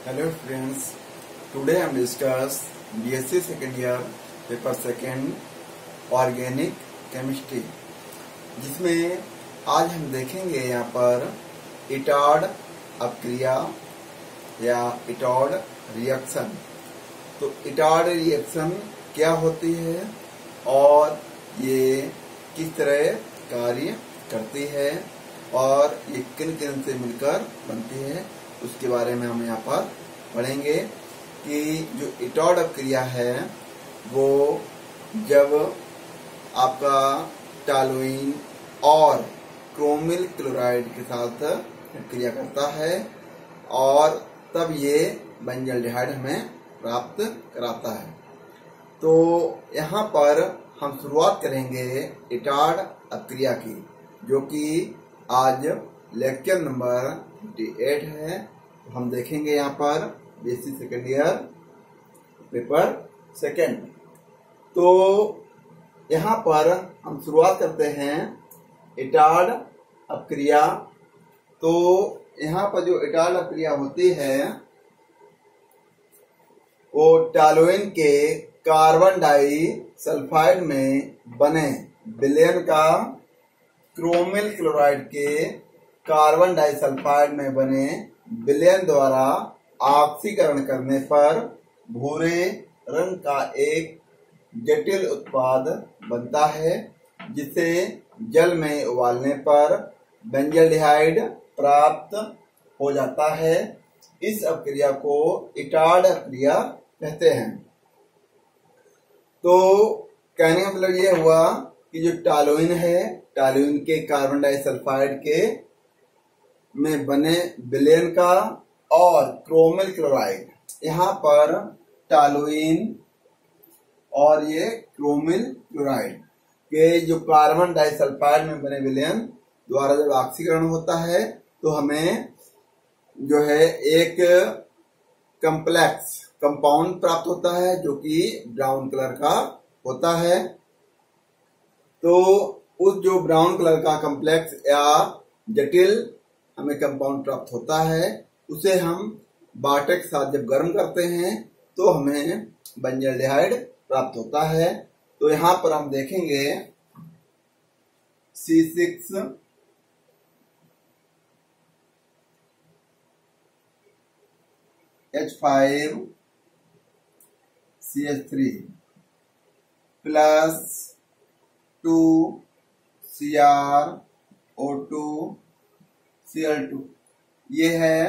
Hello friends, today I am discuss BSc second year paper second organic chemistry, जिसमें आज हम देखेंगे यहाँ पर इटार्ड अपक्रिया या इटार्ड रिएक्शन। तो इटार्ड रिएक्शन क्या होती है और ये किस तरह कार्य करती है और ये किन किन से मिलकर बनती है, उसके बारे में हम यहाँ पर पढ़ेंगे कि जो इटार्ड अपक्रिया है वो जब आपका टॉलुइन और क्रोमिल क्लोराइड के साथ क्रिया करता है और तब ये बेंजल्डिहाइड हमें प्राप्त कराता है। तो यहाँ पर हम शुरुआत करेंगे इटार्ड अपक्रिया की, जो कि आज लेक्चर नंबर 58 है। तो हम देखेंगे यहाँ पर BSc second year paper second. तो यहाँ पर हम शुरुआत करते हैं इटार्ड अपक्रिया। तो यहाँ पर जो इटार्ड अपक्रिया होती है वो टॉलुइन के कार्बन डाई सल्फाइड में बने विलयन का क्रोमिल क्लोराइड के कार्बन डाई सल्फाइड में बने विलयन द्वारा ऑक्सीकरण करने पर भूरे रंग का एक जटिल उत्पाद बनता है, जिसे जल में उबालने पर बेंजल्डिहाइड प्राप्त हो जाता है। इस अपक्रिया को इटार्ड अपक्रिया कहते हैं। तो कहने का मतलब ये हुआ कि जो टॉलुइन है, टॉलुइन के कार्बन डाइसल्फाइड के में बने विलयन का और क्रोमिल क्लोराइड, यहाँ पर टॉलुइन और ये क्रोमिल क्लोराइड के जो कार्बन डाइसल्फाइड में बने विलयन द्वारा जब ऑक्सीकरण होता है तो हमें जो है एक कम्प्लेक्स कंपाउंड प्राप्त होता है, जो कि ब्राउन कलर का होता है। तो उस जो ब्राउन कलर का कम्प्लेक्स या जटिल हमें कंपाउंड प्राप्त होता है, उसे हम वाटर के साथ जब गर्म करते हैं तो हमें बेंजल्डिहाइड प्राप्त होता है। तो यहाँ पर हम देखेंगे C6 H5 CH3 plus 2 Cr O2 Cl2, ये है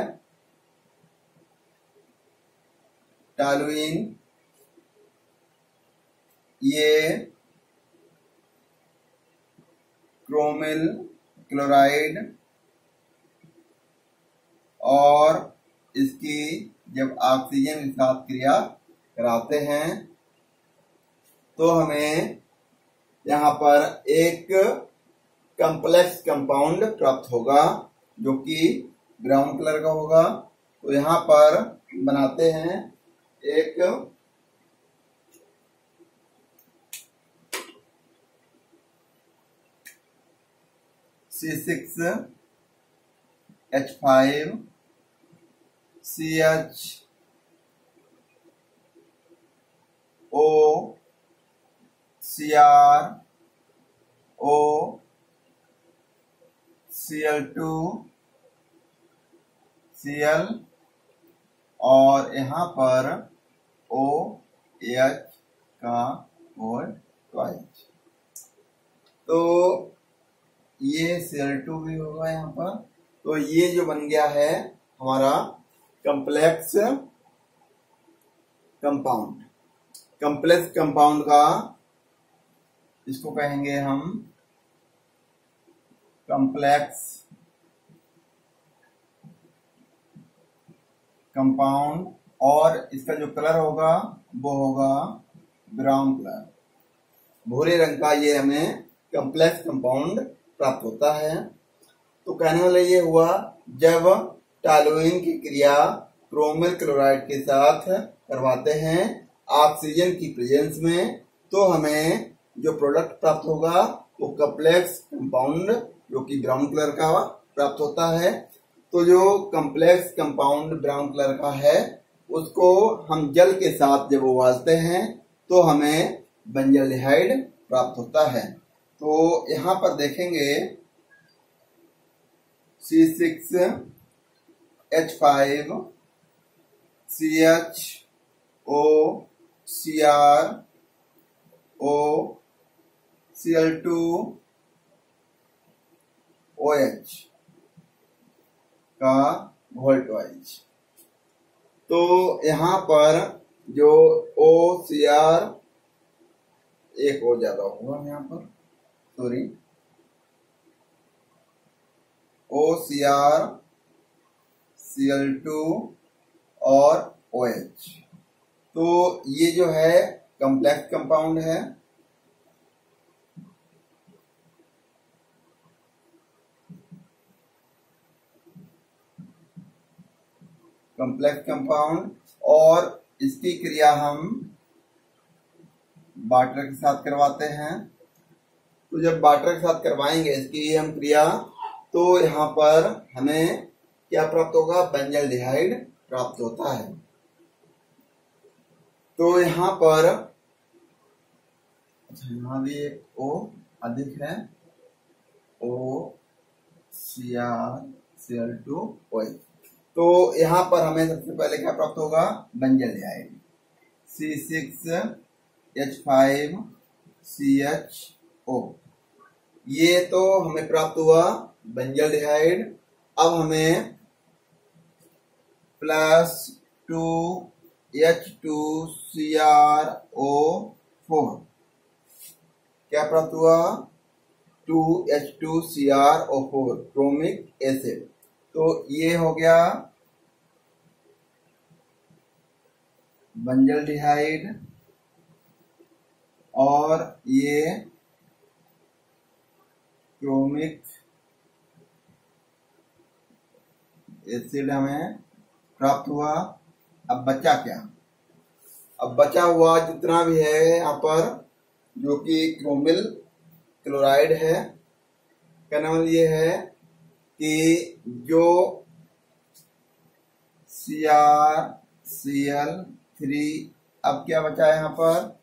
टॉलुइन, ये क्रोमिल क्लोराइड, और इसकी जब ऑक्सीजन के साथ क्रिया कराते हैं तो हमें यहाँ पर एक कम्प्लेक्स कंपाउंड प्राप्त होगा, जो कि ब्राउन कलर का होगा। तो यहाँ पर बनाते हैं एक C6 H5 CH O Cr O Cl2 Cl, और यहाँ पर OH का और ट्वाइस। तो ये Cl2 भी होगा यहाँ पर। तो ये जो बन गया है हमारा कम्प्लेक्स कंपाउंड। कम्प्लेक्स कंपाउंड का इसको कहेंगे हम कम्प्लेक्स कंपाउंड, और इसका जो कलर होगा वो होगा ब्राउन कलर, भूरे रंग का। ये हमें कम्प्लेक्स कंपाउंड प्राप्त होता है। तो कहने वाला ये हुआ जब टॉलुइन की क्रिया क्रोमिल क्लोराइड के साथ करवाते हैं ऑक्सीजन की प्रेजेंस में, तो हमें जो प्रोडक्ट प्राप्त होगा वो कम्प्लेक्स कंपाउंड, जो कि ब्राउन कलर का प्राप्त होता है। तो जो कम्प्लेक्स कंपाउंड ब्राउन कलर का है उसको हम जल के साथ जब उबालते हैं तो हमें बेंजल्डिहाइड प्राप्त होता है। तो यहाँ पर देखेंगे C6H5 CHO CrO Cl2 OH का वोल्ट वाइज। तो यहाँ पर जो OCr एक और ज्यादा हुआ यहाँ पर, सॉरी, OCr Cl2 और OH, तो ये जो है कम्प्लेक्स कंपाउंड है। कम्प्लेक्स कंपाउंड, और इसकी क्रिया हम वाटर के साथ करवाते हैं। तो जब वाटर के साथ करवाएंगे इसकी हम क्रिया, तो यहाँ पर हमें क्या प्राप्त होगा, बेंजल्डिहाइड प्राप्त होता है। तो यहाँ पर यहाँ भी एक O अधिक है, OCr तो यहाँ पर हमें सबसे पहले क्या प्राप्त होगा, बेंजल्डिहाइड C6H5CHO, ये तो हमें प्राप्त हुआ बेंजल्डिहाइड। अब हमें +2H2CrO4 क्या प्राप्त हुआ, 2H2CrO4 क्रोमिक एसिड। तो ये हो गया बेंजल्डिहाइड, और ये क्रोमिक एसिड हमें प्राप्त हुआ। अब बचा क्या, अब बचा हुआ जितना भी है यहाँ पर जो कि क्रोमिल क्लोराइड है, कहने वाला ये है कि जो CrCl3, अब क्या बचा है यहाँ पर,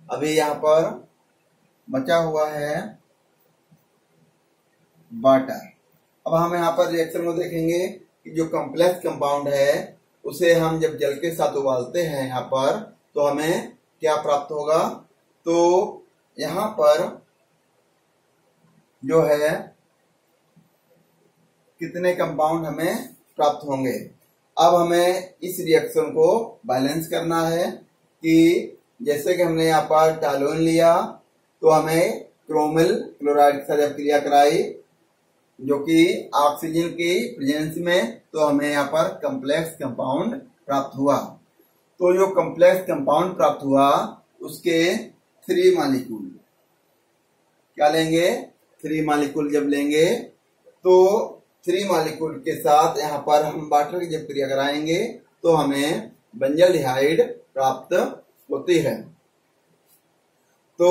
अभी यहाँ पर बचा हुआ है वाटर। अब हम यहाँ पर रिएक्शन में देखेंगे कि जो कॉम्प्लेक्स कंपाउंड है उसे हम जब जल के साथ उबालते हैं यहाँ पर, तो हमें क्या प्राप्त होगा, तो यहाँ पर जो है कितने कंपाउंड हमें प्राप्त होंगे। अब हमें इस रिएक्शन को बैलेंस करना है कि जैसे कि हमने यहाँ पर टॉलुएन लिया तो हमें क्रोमिल क्लोराइड के साथ जब क्रिया कराई जो कि ऑक्सीजन की प्रेजेंस में, तो हमें यहाँ पर कम्प्लेक्स कंपाउंड प्राप्त हुआ। तो जो कम्प्लेक्स कंपाउंड प्राप्त हुआ उसके 3 मॉलिक्यूल क्या लेंगे, 3 मॉलिक्यूल जब लेंगे तो 3 मॉलिक्यूल के साथ यहाँ पर हम वाटर की जब क्रिया कराएंगे तो हमें बेंजल्डिहाइड प्राप्त होती है। तो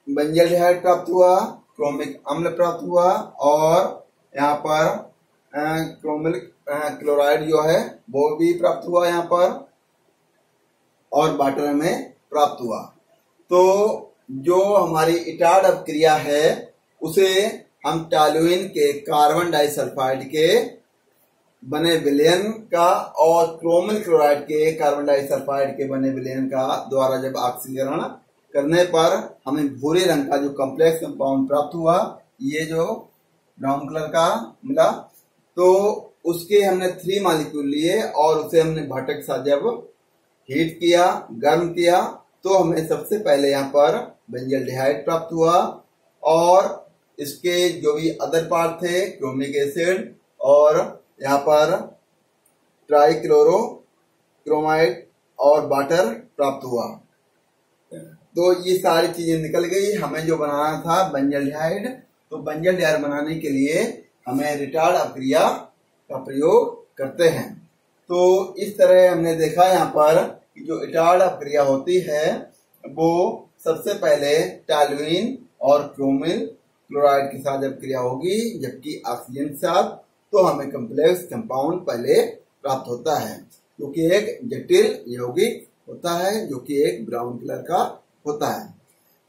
बेंजल्डिहाइड प्राप्त हुआ, क्रोमिक अम्ल प्राप्त हुआ, और यहाँ पर क्रोमिल क्लोराइड जो है वो भी प्राप्त हुआ यहाँ पर, और वाटर हमें प्राप्त हुआ। तो जो हमारी इटार्ड अपक्रिया है उसे हम टॉलुएन के कार्बन डाइसल्फाइड के बने विलयन का और क्रोमिल क्लोराइड के कार्बन डाइसल्फाइड के बने विलयन का द्वारा जब ऑक्सीकरण करने पर हमें भूरे रंग का जो कॉम्प्लेक्स कंपाउंड प्राप्त हुआ, ये जो ब्राउन कलर का मिला, तो उसके हमने 3 मॉलिक्यूल लिए और उसे हमने वाटर के साथ जब हीट किया, गर्म किया, तो हमें सबसे पहले यहाँ पर बेंजल्डिहाइड प्राप्त हुआ, और इसके जो भी अदर पार्ट थे क्रोमिक एसिड और यहाँ पर ट्राइक्लोरो क्रोमाइड और वाटर प्राप्त हुआ। तो ये सारी चीजें निकल गई। हमें जो बनाना था बेंजल्डिहाइड, तो बेंजल्डिहाइड बनाने के लिए हमें रिटार्ड अपक्रिया का प्रयोग करते हैं। तो इस तरह हमने देखा यहाँ पर कि जो रिटार्ड अपक्रिया होती है वो सबसे पहले टॉलुएन और क्रोमिल क्लोराइड के साथ जब क्रिया होगी जबकि ऑक्सीजन के साथ, तो हमें कॉम्प्लेक्स कंपाउंड पहले प्राप्त होता है, क्योंकि एक जटिल यौगिक होता है जो कि एक ब्राउन कलर का होता है।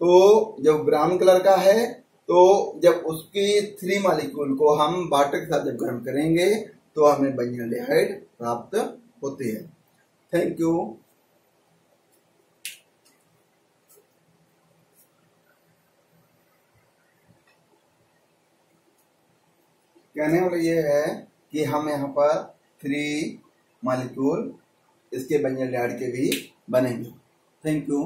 तो जब ब्राउन कलर का है तो जब उसकी 3 मॉलिक्यूल को हम वाटर के साथ जब गर्म करेंगे तो हमें बेंजीनोल्डिहाइड प्राप्त होती है। Thank you. कहने वाला ये है कि हम यहाँ पर 3 मॉलिक्यूल इसके बेंजीनोल्डिहाइड के भी बनेंगे। Thank you.